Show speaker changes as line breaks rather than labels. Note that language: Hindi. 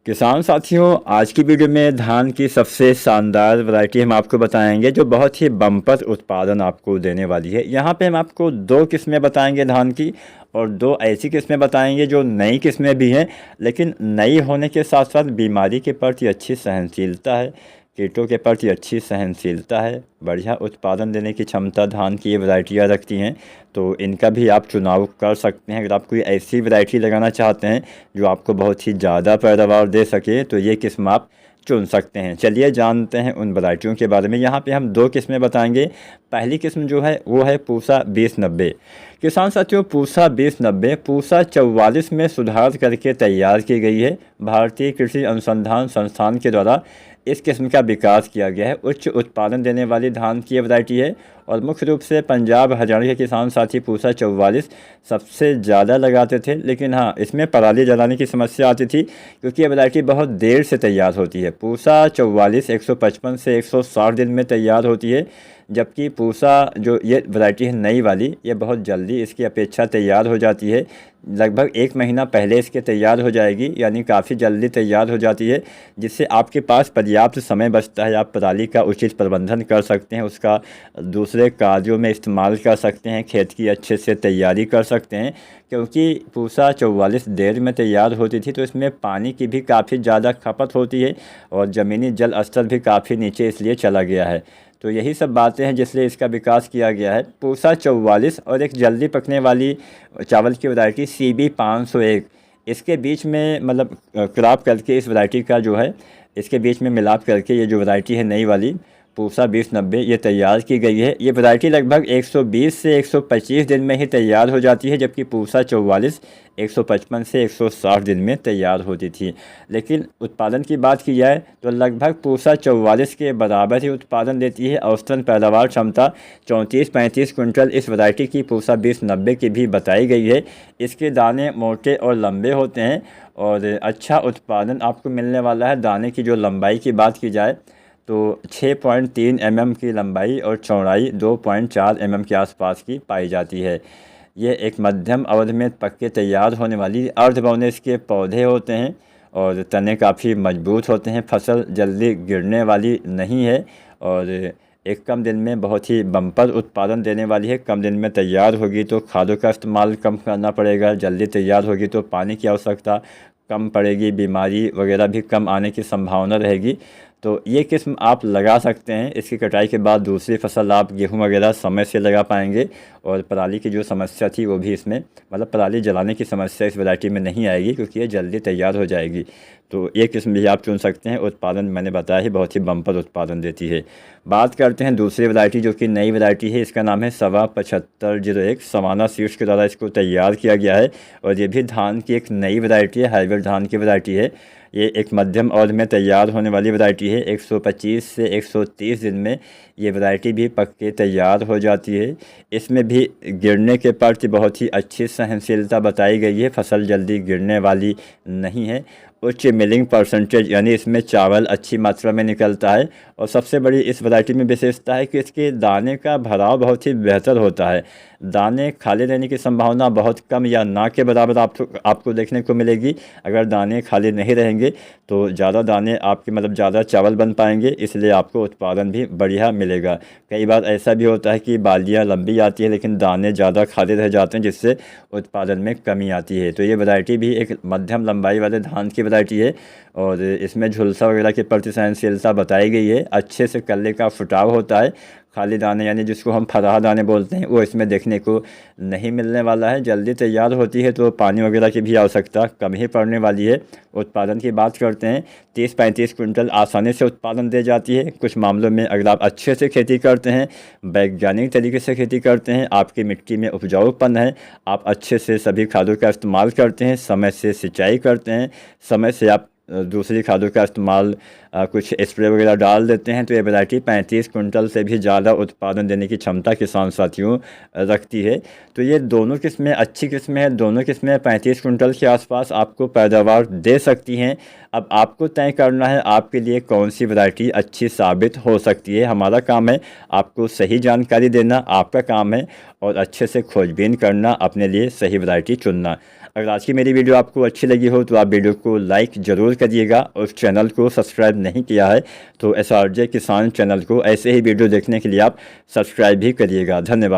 किसान साथियों, आज की वीडियो में धान की सबसे शानदार वैरायटी हम आपको बताएंगे जो बहुत ही बम्पर उत्पादन आपको देने वाली है। यहाँ पे हम आपको दो किस्में बताएंगे धान की, और दो ऐसी किस्में बताएंगे जो नई किस्में भी हैं, लेकिन नई होने के साथ साथ बीमारी के प्रति अच्छी सहनशीलता है, कीटों के प्रति अच्छी सहनशीलता है, बढ़िया उत्पादन देने की क्षमता धान की ये वैरायटियाँ रखती हैं। तो इनका भी आप चुनाव कर सकते हैं। अगर आप कोई ऐसी वैरायटी लगाना चाहते हैं जो आपको बहुत ही ज़्यादा पैदावार दे सके तो ये किस्म आप चुन सकते हैं। चलिए जानते हैं उन वैरायटियों के बारे में। यहाँ पे हम दो किस्में बताएंगे। पहली किस्म जो है वो है पूसा 2090। किसान साथियों, पूसा 2090 पूसा 44 में सुधार करके तैयार की गई है। भारतीय कृषि अनुसंधान संस्थान के द्वारा इस किस्म का विकास किया गया है। उच्च उत्पादन देने वाली धान की वैरायटी है और मुख्य रूप से पंजाब हरियाणा के किसान साथी पूसा 44 सबसे ज़्यादा लगाते थे। लेकिन हाँ, इसमें पराली जलाने की समस्या आती थी क्योंकि ये वैरायटी बहुत देर से तैयार होती है। पूसा 44 155 से 160 दिन में तैयार होती है, जबकि पूसा जो ये वैरायटी है नई वाली, ये बहुत जल्दी इसकी अपेक्षा तैयार हो जाती है। लगभग 1 महीना पहले इसके तैयार हो जाएगी, यानी काफ़ी जल्दी तैयार हो जाती है, जिससे आपके पास पर्याप्त समय बचता है। आप पराली का उचित प्रबंधन कर सकते हैं, उसका दूसरे कार्यों में इस्तेमाल कर सकते हैं, खेत की अच्छे से तैयारी कर सकते हैं। क्योंकि पूसा 44 देर में तैयार होती थी तो इसमें पानी की भी काफ़ी ज़्यादा खपत होती है और ज़मीनी जल स्तर भी काफ़ी नीचे इसलिए चला गया है। तो यही सब बातें हैं जिसलिए इसका विकास किया गया है। पूसा 44 और एक जल्दी पकने वाली चावल की वैरायटी CB 501, इसके बीच में मतलब क्रॉप करके इस वैरायटी का जो है, इसके बीच में मिलाप करके ये जो वैरायटी है नई वाली पूसा 2090 ये तैयार की गई है। ये वैरायटी लगभग 120 से 125 दिन में ही तैयार हो जाती है, जबकि पूसा 44 155 से 160 दिन में तैयार होती थी। लेकिन उत्पादन की बात की जाए तो लगभग पूसा 44 के बराबर ही उत्पादन देती है। औसतन पैदावार क्षमता 34-35 कुंटल इस वैरायटी की पूसा 2090 की भी बताई गई है। इसके दाने मोटे और लंबे होते हैं और अच्छा उत्पादन आपको मिलने वाला है। दाने की जो लंबाई की बात की जाए तो 6.3 mm की लंबाई और चौड़ाई 2.4 mm के आसपास की पाई जाती है। ये एक मध्यम अवधि में पक के तैयार होने वाली अर्धबौने इसके पौधे होते हैं और तने काफ़ी मजबूत होते हैं। फसल जल्दी गिरने वाली नहीं है और एक कम दिन में बहुत ही बम्पर उत्पादन देने वाली है। कम दिन में तैयार होगी तो खादों का इस्तेमाल कम करना पड़ेगा। जल्दी तैयार होगी तो पानी की आवश्यकता कम पड़ेगी, बीमारी वगैरह भी कम आने की संभावना रहेगी। तो ये किस्म आप लगा सकते हैं। इसकी कटाई के बाद दूसरी फसल आप गेहूं वगैरह समय से लगा पाएंगे और पराली की जो समस्या थी वो भी इसमें, मतलब पराली जलाने की समस्या इस वैरायटी में नहीं आएगी क्योंकि ये जल्दी तैयार हो जाएगी। तो ये किस्म भी आप चुन सकते हैं। उत्पादन मैंने बताया ही बहुत ही बम्पर उत्पादन देती है। बात करते हैं दूसरी वैरायटी जो कि नई वैरायटी है। इसका नाम है सवा 7501। समाना सीड्स के द्वारा इसको तैयार किया गया है और ये भी धान की एक नई वैरायटी है, हाइब्रिड धान की वैरायटी है। ये एक मध्यम अवधि में तैयार होने वाली वैरायटी है। 125 से 130 दिन में ये वैरायटी भी पक के तैयार हो जाती है। इसमें भी गिरने के प्रति बहुत ही अच्छी सहनशीलता बताई गई है। फसल जल्दी गिरने वाली नहीं है। उच्च मिलिंग परसेंटेज, यानी इसमें चावल अच्छी मात्रा में निकलता है। और सबसे बड़ी इस वैरायटी में विशेषता है कि इसके दाने का भराव बहुत ही बेहतर होता है। दाने खाली रहने की संभावना बहुत कम या ना के बराबर आपको देखने को मिलेगी। अगर दाने खाली नहीं रहेंगे तो ज़्यादा दाने आपके मतलब ज़्यादा चावल बन पाएंगे, इसलिए आपको उत्पादन भी बढ़िया मिलेगा। कई बार ऐसा भी होता है कि बालियाँ लंबी आती है लेकिन दाने ज़्यादा खाली रह जाते हैं, जिससे उत्पादन में कमी आती है। तो ये वैरायटी भी एक मध्यम लंबाई वाले धान की वैरायटी है और इसमें झुलसा वगैरह की प्रति सहनशीलता बताई गई है। अच्छे से कल्ले का फुटाव होता है। खाली दाने यानी जिसको हम फराह दाने बोलते हैं वो इसमें देखने को नहीं मिलने वाला है। जल्दी तैयार होती है तो पानी वगैरह की भी आवश्यकता कम ही पड़ने वाली है। उत्पादन की बात करते हैं 30-35 कुंटल आसानी से उत्पादन दे जाती है। कुछ मामलों में अगर आप अच्छे से खेती करते हैं, वैज्ञानिक तरीके से खेती करते हैं, आपकी मिट्टी में उपजाऊपन है, आप अच्छे से सभी खादों का इस्तेमाल करते हैं, समय से सिंचाई करते हैं, समय से आप दूसरी खादों का इस्तेमाल कुछ स्प्रे वगैरह डाल देते हैं, तो ये वैरायटी 35 कुंटल से भी ज़्यादा उत्पादन देने की क्षमता किसान साथियों रखती है। तो ये दोनों किस्में अच्छी किस्में हैं। दोनों किस्में 35 कुंटल के आसपास आपको पैदावार दे सकती हैं। अब आपको तय करना है आपके लिए कौन सी वैरायटी अच्छी साबित हो सकती है। हमारा काम है आपको सही जानकारी देना, आपका काम है और अच्छे से खोजबीन करना, अपने लिए सही वैरायटी चुनना। अगर आज की मेरी वीडियो आपको अच्छी लगी हो तो आप वीडियो को लाइक ज़रूर ज़रूर करिएगा। उस चैनल को सब्सक्राइब नहीं किया है तो SRJ किसान चैनल को ऐसे ही वीडियो देखने के लिए आप सब्सक्राइब भी करिएगा। धन्यवाद।